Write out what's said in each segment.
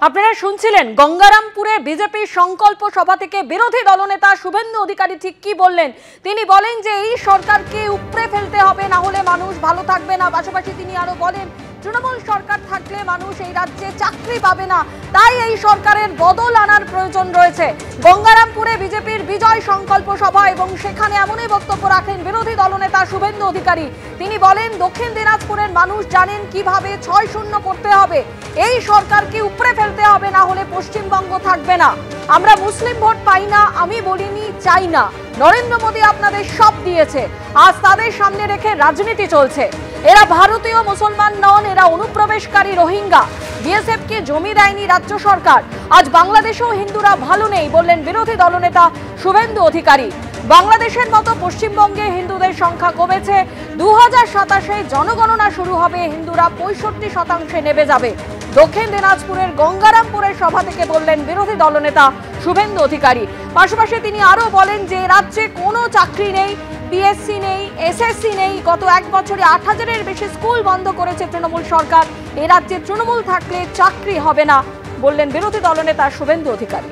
আপনারা শুনছিলেন গঙ্গারামপুরে বিজেপি সংকল্প সভা থেকে বিরোধী দলনেতা শুভেন্দু অধিকারী ঠিক কি বললেন। তিনি বলেন যে এই সরকারকে উপড়ে ফেলতে হবে, না হলে মানুষ ভালো থাকবে না। পাশাপাশি তিনি আরো বলেন তৃণমূল সরকার থাকলে মানুষ এই রাজ্যে চাকরি পাবে না, তাই এই সরকারের বদল আনার প্রয়োজন রয়েছে। গঙ্গারামপুরে বিজেপির বিজয় সংকল্প সভা এবং সেখানে এমনই বক্তব্য রাখেন বিরোধী দলনেতা শুভেন্দু অধিকারী। তিনি বলেন দক্ষিণ দিনাজপুরের মানুষ জানেন কিভাবে 6-0 করতে হবে, এই সরকারকে উপড়ে ফেলতে হবে, না হলে পশ্চিমবঙ্গ থাকবে না। আমরা মুসলিম ভোট পাই না, আমি বলিনি চাই না, নরেন্দ্র মোদী আপনাদের সব দিয়েছে, আজ তাদের সামনে রেখে রাজনীতি চলছে। এরা ভারতীয় মুসলমান নন, এরা অনুপ্রবেশকারী রোহিঙ্গা। বিএসএফ কে জমি দেয়নি রাজ্য সরকার, আজ বাংলাদেশেও হিন্দুরা ভালো নেই বললেন বিরোধী দলনেতা শুভেন্দু অধিকারী। বাংলাদেশের মতো পশ্চিমবঙ্গে হিন্দুদের সংখ্যা কমেছে, 2027-এ জনগণনা শুরু হবে, হিন্দুরা 65% নেমে যাবে। দক্ষিণ দিনাজপুরের গঙ্গারামপুরের সভা থেকে বললেন বিরোধী দলনেতা শুভেন্দু অধিকারী। পাশাপাশি তিনি আরো বলেন যে রাজ্যে কোনো চাকরি নেই, পিএসসি নেই, এসএসসি নেই। গত 1 বছরে 8,000-এর বেশি স্কুল বন্ধ করেছে তৃণমূল সরকার। এ রাজ্যে তৃণমূল থাকলে চাকরি হবে না বললেন বিরোধী দলনেতা শুভেন্দু অধিকারী।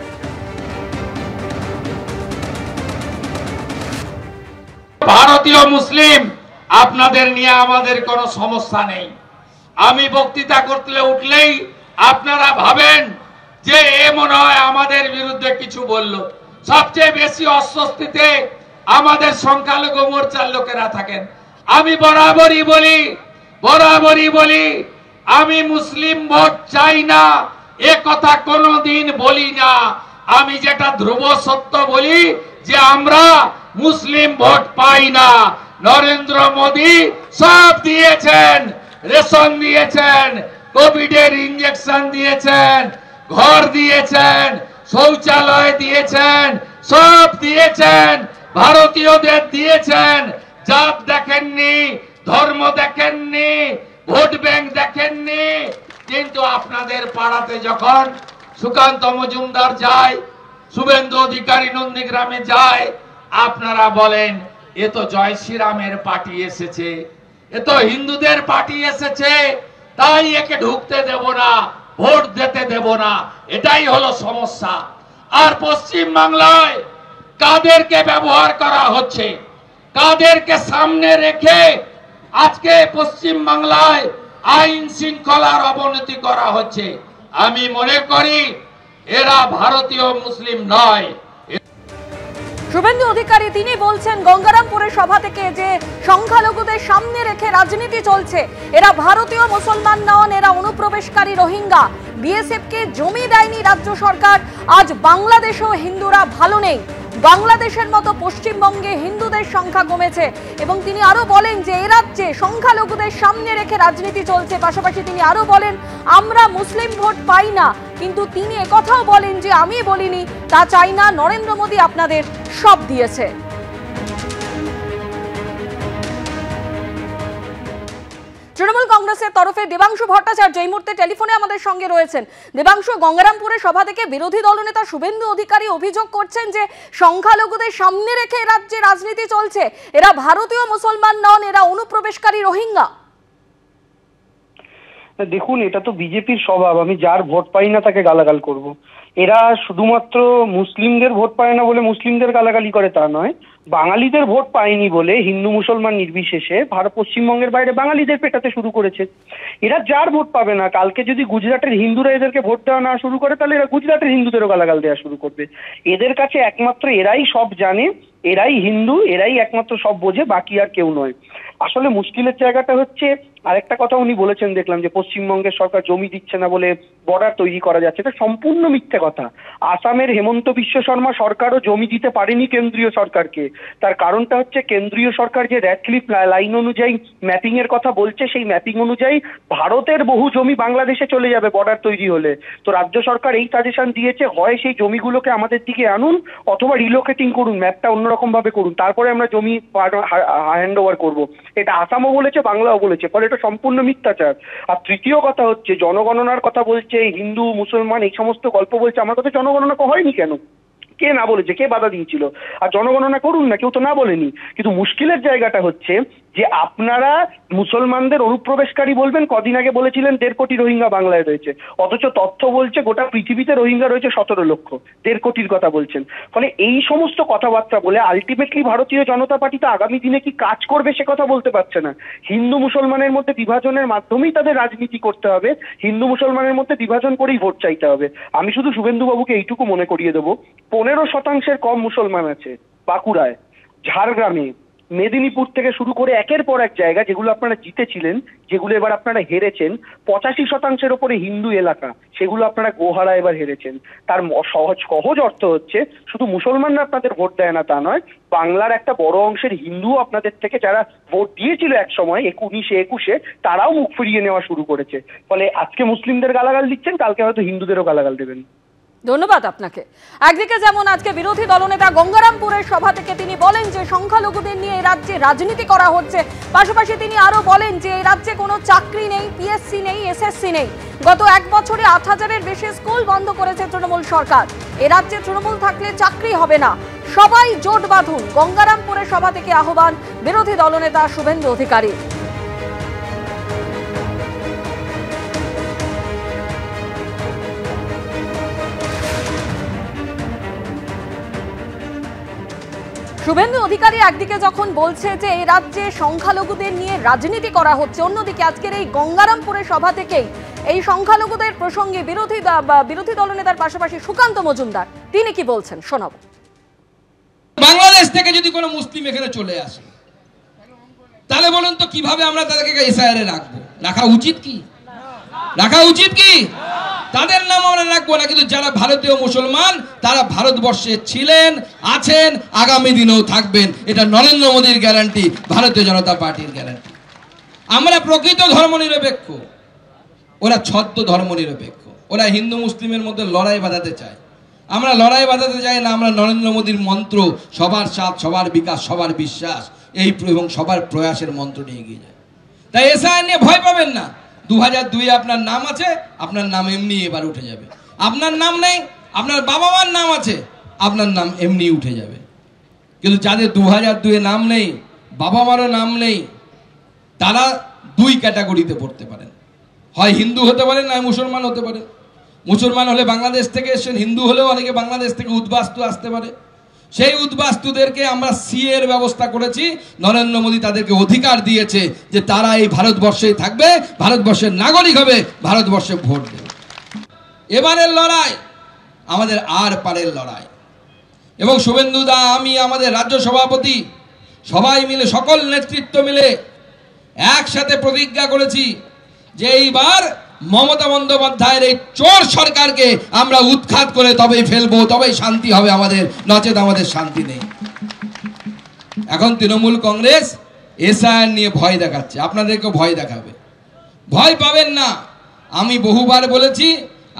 ভারতীয় মুসলিম আপনাদের নিয়ে আমাদের কোনো সমস্যা নেই। আমি বক্তৃতা করতে উঠলেই আপনারা ভাবেন যে এ মনে হয় আমাদের বিরুদ্ধে কিছু বলল। সবচেয়ে বেশি অস্বস্তিতে আমাদের সংখ্যালঘু মোর্চার লোকেরা থাকেন। আমি বরাবরই বলি আমি মুসলিম ভোট চাই না, এ কথা কোনোদিন বলি না। আমি যেটা ধ্রুব সত্য বলি যে আমরা মুসলিম ভোট পাই না। নরেন্দ্র মোদী সব দিয়েছেন, রেশন দিয়েছেন, কোভিডের ইঞ্জেকশন দিয়েছেন, ঘর দিয়েছেন, শৌচালয় দিয়েছেন, সব দিয়েছেন, ভারতীয়দের দিয়েছেন। জাত দেখেননি, ধর্ম দেখেননি, ভোট ব্যাংক দেখেননি। কিন্তু আপনাদের পাড়াতে যখন সুকান্ত মজুমদার যায়, শুভেন্দু অধিকারী নন্দীগ্রামে যায়, আপনারা বলেন এ তো জয় শ্রীরামের পার্টি এসেছে, এ তো হিন্দুদের পার্টি এসেছে, তাই একে ঢুকতে দেব না, ভোট দিতে দেব না। এটাই হলো সমস্যা। আর পশ্চিম বাংলায় কাদেরকে ব্যবহার করা হচ্ছে, কাদেরকে সামনে রেখে আজকে পশ্চিম বাংলায় আইন শৃঙ্খলার অবনতি করা হচ্ছে। আমি মনে করি এরা ভারতীয় মুসলিম নয়। শুভেন্দু অধিকারী তিনি বলছেন গঙ্গারামপুরের সভা থেকে যে সংখ্যালঘুদের সামনে রেখে রাজনীতি চলছে, এরা ভারতীয় মুসলমান নন, এরা অনুপ্রবেশকারী রোহিঙ্গা। বিএসএফ কে জমি দেয়নি রাজ্য সরকার, আজ বাংলাদেশেও হিন্দুরা ভালো নেই, বাংলাদেশের মতো পশ্চিমবঙ্গে হিন্দুদের সংখ্যা কমেছে। এবং তিনি আরো বলেন যে এ রাজ্যে সংখ্যালঘুদের সামনে রেখে রাজনীতি চলছে। পাশাপাশি তিনি আরো বলেন আমরা মুসলিম ভোট পাই না, কিন্তু তিনি একথাও বলেন যে আমি বলিনি তা চাই না, নরেন্দ্র মোদী আপনাদের সব দিয়েছে। তৃণমূল কংগ্রেসের তরফে দেবাংশু ভট্টাচার্য এই মুহূর্তে টেলিফোনে আমাদের সঙ্গে রয়েছেন। দেবাংশু, গঙ্গারামপুরের সভা থেকে বিরোধী দলনেতা শুভেন্দু অধিকারী অভিযোগ করছেন যে সংখ্যালঘুদের সামনে রেখে রাজ্যে রাজনীতি চলছে, এরা ভারতীয় মুসলমান নন, এরা অনুপ্রবেশকারী রোহিঙ্গা। দেখুন, এটা তো বিজেপির স্বভাব, আমি যার ভোট পাই না তাকে গালাগাল করব। এরা শুধুমাত্র মুসলিমদের ভোট পায় না বলে মুসলিমদের গালাগালি করে তা নয়, বাঙালিদের ভোট পায়নি বলে হিন্দু মুসলমান নির্বিশেষে পশ্চিমবঙ্গের বাইরে বাঙালিদের পেটাতে শুরু করেছে। এরা যার ভোট পাবে না, কালকে যদি গুজরাটের হিন্দুরা এদেরকে ভোট দেওয়া না শুরু করে তাহলে এরা গুজরাটের হিন্দুদেরও গালাগাল দেওয়া শুরু করবে। এদের কাছে একমাত্র এরাই সব জানে, এরাই হিন্দু, এরাই একমাত্র সব বোঝে, বাকি আর কেউ নয়। আসলে মুশকিলের জায়গাটা হচ্ছে আরেকটা কথা উনি বলেছেন, দেখলাম যে পশ্চিমবঙ্গের সরকার জমি দিচ্ছে না বলে বর্ডার তৈরি করা যাচ্ছে। এটা সম্পূর্ণ মিথ্যে কথা। আসামের হেমন্ত বিশ্ব শর্মা সরকারও জমি দিতে পারেনি কেন্দ্রীয় সরকারকে। তার কারণটা হচ্ছে কেন্দ্রীয় সরকার যে রেড-ক্লিফ লাইন অনুযায়ী ম্যাপিং এর কথা বলছে, সেই ম্যাপিং অনুযায়ী ভারতের বহু জমি বাংলাদেশে চলে যাবে বর্ডার তৈরি হলে। তো রাজ্য সরকার এই সাজেশন দিয়েছে, হয় সেই জমিগুলোকে আমাদের দিকে আনুন অথবা রিলোকেটিং করুন, ম্যাপটা অন্যরকম ভাবে করুন, তারপরে আমরা জমি হ্যান্ড ওভার করবো। এটা আসামও বলেছে, বাংলাও বলেছে, ফলে এটা সম্পূর্ণ মিথ্যাচার। আর তৃতীয় কথা হচ্ছে জনগণনার কথা বলছে, হিন্দু মুসলমান এই সমস্ত গল্প বলছে। আমার কথা জনগণনা হয়নি কেন? কে না বলেছে? কে বাধা দিয়েছিল? আর জনগণনা করুন না, কেউ তো না বলেনি। কিন্তু মুশকিলের জায়গাটা হচ্ছে যে আপনারা মুসলমানদের অনুপ্রবেশকারী বলবেন, কদিন আগে বলেছিলেন 1.5 কোটি রোহিঙ্গা বাংলায় রয়েছে, অথচ তথ্য বলছে গোটা পৃথিবীতে রোহিঙ্গা রয়েছে 17 লক্ষ, 1.5 কোটির কথা বলছেন। ফলে এই সমস্ত কথাবার্তা বলে আলটিমেটলি ভারতীয় জনতা পার্টি তো আগামী দিনে কি কাজ করবে সে কথা বলতে পারছে না। হিন্দু মুসলমানের মধ্যে বিভাজনের মাধ্যমেই তাদের রাজনীতি করতে হবে, হিন্দু মুসলমানের মধ্যে বিভাজন করেই ভোট চাইতে হবে। আমি শুধু শুভেন্দুবাবুকে এইটুকু মনে করিয়ে দেবো, 15% কম মুসলমান আছে বাঁকুড়ায়, ঝাড়গ্রামে, মেদিনীপুর থেকে শুরু করে একের পর এক জায়গা যেগুলো আপনারা জিতেছিলেন, যেগুলো এবার আপনারা হেরেছেন। 85% ওপরে হিন্দু এলাকা, সেগুলো আপনারা গোহারা এবার হেরেছেন। তার সহজ অর্থ হচ্ছে শুধু মুসলমানরা আপনাদের ভোট দেয় না তা নয়, বাংলার একটা বড় অংশের হিন্দুও আপনাদের থেকে, যারা ভোট দিয়েছিল এক সময় 19-21-এ, তারাও মুখ ফিরিয়ে নেওয়া শুরু করেছে। ফলে আজকে মুসলিমদের গালাগাল দিচ্ছেন, কালকে হয়তো হিন্দুদেরও গালাগাল দেবেন। ধন্যবাদ আপনাকে। একদিকে যেমন আজকে বিরোধী দলনেতা গঙ্গারামপুরের সভা থেকে তিনি বলেন যে সংখ্যালঘুদের নিয়ে এই রাজ্যে রাজনীতি করা হচ্ছে, পাশাপাশি তিনি আরো বলেন যে এই রাজ্যে কোনো চাকরি নেই, পিএসসি নেই, এসএসসি নেই। গত 1 বছরে 8,000-এর বেশি স্কুল বন্ধ করেছে তৃণমূল সরকার। এ রাজ্যে তৃণমূল থাকলে চাকরি হবে না, সবাই জোট বাঁধুন, গঙ্গারামপুরের সভা থেকে আহ্বান বিরোধী দলনেতা শুভেন্দু অধিকারী। শুভেন্দু অধিকারী একদিকে যখন বলছে যে এই রাজ্যে সংখ্যালঘুদের নিয়ে রাজনীতি করা হচ্ছে, অন্যদিকে আজকের এই গঙ্গারামপুরের সভা থেকেই এই সংখ্যালঘুদের প্রসঙ্গে বিরোধী দলনেতার পাশাপাশি সুকান্ত মজুমদার তিনি কি বলছেন শোনাবো। বাংলাদেশ থেকে যদি কোনো মুসলিম এখানে চলে আসে, তাহলে বলুন তো কিভাবে আমরা তাদেরকে এসআইআর এ রাখবো? রাখা উচিত কি? রাখা উচিত কি? তাদের নাম আমরা রাখবো না, কিন্তু যারা ভারতীয় মুসলমান তারা ভারতবর্ষে ছিলেন, আছেন, আগামী দিনেও থাকবেন। এটা নরেন্দ্র মোদীর গ্যারান্টি, ভারতীয় জনতা পার্টির গ্যারান্টি। আমরা প্রকৃত ধর্মনিরপেক্ষ, ওরা ছদ্ম ধর্মনিরপেক্ষ। ওরা হিন্দু মুসলিমের মধ্যে লড়াই বাঁধাতে চায়, আমরা লড়াই বাঁধাতে চাই না। আমরা নরেন্দ্র মোদীর মন্ত্র, সবার সাথ, সবার বিকাশ, সবার বিশ্বাস, এই এবং সবার প্রয়াসের মন্ত্র নিয়ে এগিয়ে যায়। তাই এসআইআর নিয়ে ভয় পাবেন না। 2002-এ আপনার নাম আছে, আপনার নাম এমনি এবার উঠে যাবে। আপনার নাম নেই, আপনার বাবা মার নাম আছে, আপনার নাম এমনি উঠে যাবে। কিন্তু যাদের 2002-এ নাম নেই, বাবা মারও নাম নেই, তারা 2 ক্যাটাগরিতে পড়তে পারেন। হয় হিন্দু হতে পারেন, নয় মুসলমান হতে পারেন। মুসলমান হলে বাংলাদেশ থেকে এসেছেন, হিন্দু হলেও অনেকে বাংলাদেশ থেকে উদ্বাস্তু আসতে পারে। সেই উদ্বাস্তুদেরকে আমরা সিএ এর ব্যবস্থা করেছি। নরেন্দ্র মোদী তাদেরকে অধিকার দিয়েছে যে তারা এই ভারতবর্ষেই থাকবে, ভারতবর্ষের নাগরিক হবে, ভারতবর্ষে ভোট দেবে। এবারের লড়াই আমাদের আর পারের লড়াই। এবং শুভেন্দু দা, আমি, আমাদের রাজ্য সভাপতি সবাই মিলে, সকল নেতৃত্ব মিলে একসাথে প্রতিজ্ঞা করেছি যে এইবার মমতা বন্দ্যোপাধ্যায়ের এই চোর সরকারকে আমরা উৎখাত করে তবেই ফেলবো, তবেই শান্তি হবে আমাদের, নচেত আমাদের শান্তি নেই। এখন তৃণমূল কংগ্রেস এসআইআর নিয়ে ভয় দেখাচ্ছে, আপনাদেরকে ভয় দেখাবে। ভয় পাবেন না। আমি বহুবার বলেছি,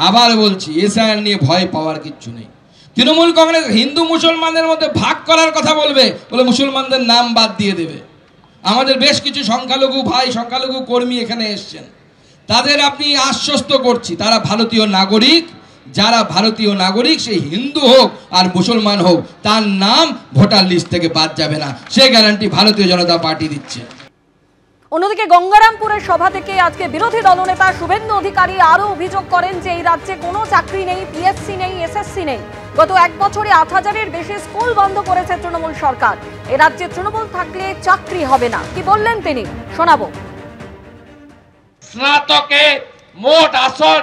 আবার বলছি, এসআইআর নিয়ে ভয় পাওয়ার কিচ্ছু নেই। তৃণমূল কংগ্রেস হিন্দু মুসলমানদের মধ্যে ভাগ করার কথা বলবে, বলে মুসলমানদের নাম বাদ দিয়ে দেবে। আমাদের বেশ কিছু সংখ্যালঘু ভাই, সংখ্যালঘু কর্মী এখানে এসছেন, তাদের আপনি আশ্বস্ত করছি, তারা ভারতীয় নাগরিক। যারা ভারতীয় নাগরিক, সে হিন্দু হোক আর মুসলমান হোক, তার নাম ভোটার লিস্ট থেকে বাদ যাবে না, সে গ্যারান্টি ভারতীয় জনতা পার্টি দিচ্ছে। অন্যদিকে গঙ্গারামপুরের সভা থেকে আজকে বিরোধী দলনেতা শুভেন্দু অধিকারী আরো অভিযোগ করেন যে এই রাজ্যে কোনো চাকরি নেই, পিএসসি নেই, এসএসসি নেই। গত 1 বছরে 8,000-এর বেশি স্কুল বন্ধ করেছে তৃণমূল সরকার। এই রাজ্যে তৃণমূল থাকলে চাকরি হবে না। কি বললেন তিনি শোনাবো। স্নাতকে মোট আসন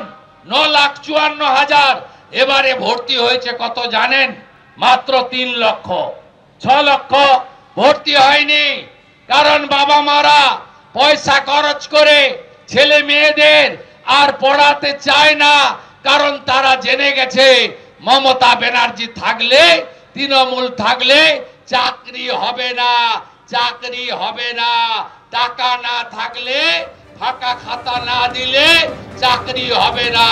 9,54,000, এবারে ভর্তি হয়েছে কত জানেন? মাত্র 3 লক্ষ। 6 লক্ষ ভর্তি হয়নি, কারণ বাবা মারা পয়সা খরচ করে ছেলে মেয়েদের আর পড়াতে চায় না, কারণ তারা জেনে গেছে মমতা ব্যানার্জি থাকলে, তৃণমূল থাকলে চাকরি হবে না, চাকরি হবে না। টাকা না থাকলে, ফাঁকা খাতা না দিলে চাকরি হবে না।